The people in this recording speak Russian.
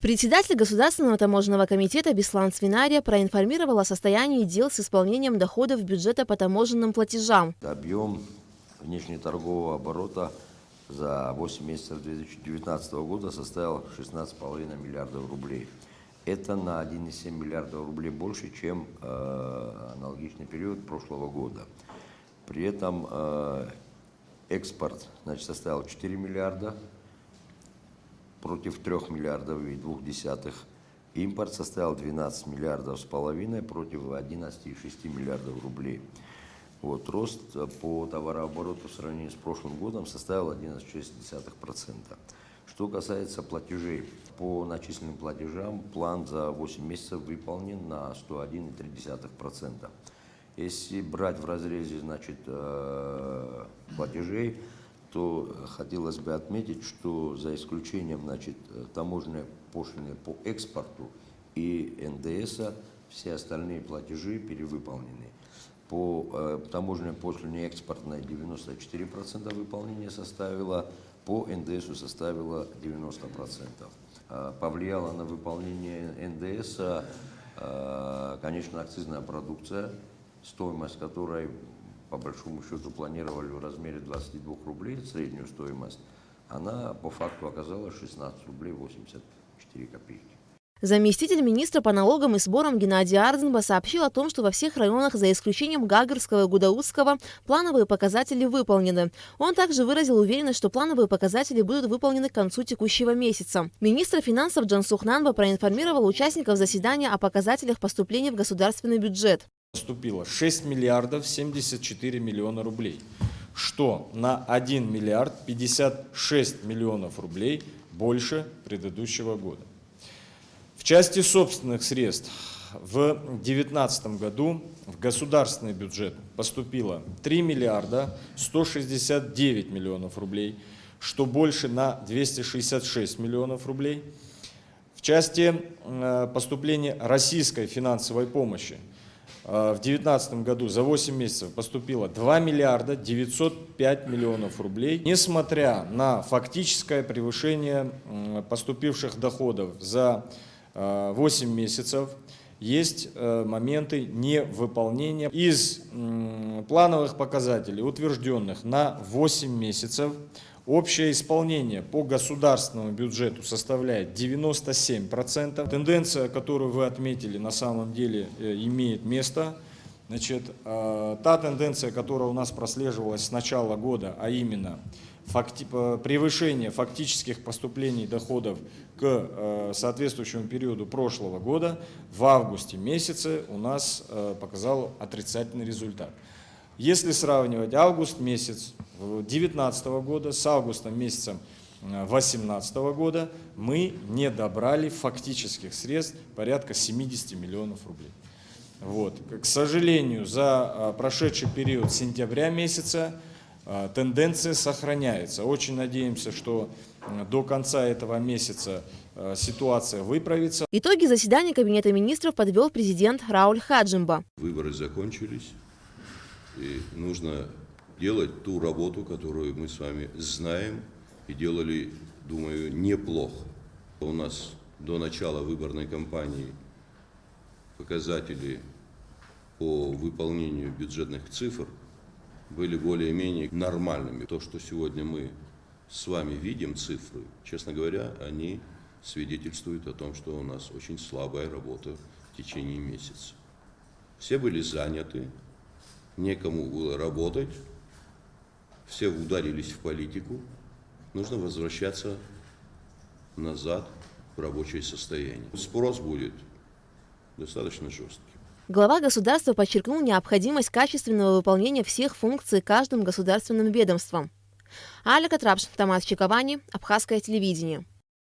Председатель Государственного таможенного комитета Беслан Свинария проинформировал о состоянии дел с исполнением доходов бюджета по таможенным платежам. Объем внешнеторгового оборота за 8 месяцев 2019 года составил 16,5 миллиардов рублей. Это на 1,7 миллиардов рублей больше, чем аналогичный период прошлого года. При этом экспорт составил 4 миллиарда против 3 миллиардов и 0,2. Импорт составил 12 миллиардов с половиной против 11,6 миллиардов рублей. Рост по товарообороту в сравнении с прошлым годом составил 11,6%. Что касается платежей, по начисленным платежам план за 8 месяцев выполнен на 101,3%. Если брать в разрезе платежей, то хотелось бы отметить, что за исключением таможенной пошлины по экспорту и НДС все остальные платежи перевыполнены. По таможенной пошлине экспортной 94% выполнения составило, по НДСу составило 90%. Повлияла на выполнение НДС, конечно, акцизная продукция, стоимость которой по большому счету планировали в размере 22 рублей, среднюю стоимость, она по факту оказалась 16 рублей 84 копейки. Заместитель министра по налогам и сборам Геннадий Ардзинба сообщил о том, что во всех районах, за исключением Гагарского и Гудаутского, плановые показатели выполнены. Он также выразил уверенность, что плановые показатели будут выполнены к концу текущего месяца. Министр финансов Джансух Нанба проинформировал участников заседания о показателях поступлений в государственный бюджет. Поступило 6 миллиардов 74 миллиона рублей, что на 1 миллиард 56 миллионов рублей больше предыдущего года. В части собственных средств в 2019 году в государственный бюджет поступило 3 миллиарда 169 миллионов рублей, что больше на 266 миллионов рублей. В части поступления российской финансовой помощи в 2019 году за 8 месяцев поступило 2 миллиарда 905 миллионов рублей. Несмотря на фактическое превышение поступивших доходов за 8 месяцев, есть моменты невыполнения. Из плановых показателей, утвержденных на 8 месяцев, общее исполнение по государственному бюджету составляет 97%. Тенденция, которую вы отметили, на самом деле имеет место. Та тенденция, которая у нас прослеживалась с начала года, а именно превышение фактических поступлений доходов к соответствующему периоду прошлого года, в августе месяце у нас показал отрицательный результат. Если сравнивать август месяц 2019 года с августом месяцем 2018 года, мы не добрали фактических средств порядка 70 миллионов рублей. К сожалению, за прошедший период сентября месяца тенденция сохраняется. Очень надеемся, что до конца этого месяца ситуация выправится. Итоги заседания Кабинета министров подвел президент Рауль Хаджимба. Выборы закончились, и нужно делать ту работу, которую мы с вами знаем и делали, думаю, неплохо. У нас до начала выборной кампании показатели по выполнению бюджетных цифр были более-менее нормальными. То, что сегодня мы с вами видим, цифры, честно говоря, они свидетельствуют о том, что у нас очень слабая работа в течение месяца. Все были заняты, некому было работать, все ударились в политику, нужно возвращаться назад в рабочее состояние. Спрос будет достаточно жесткий. Глава государства подчеркнул необходимость качественного выполнения всех функций каждым государственным ведомством. Аля Катрапш, Томас Чиковани, Абхазское телевидение.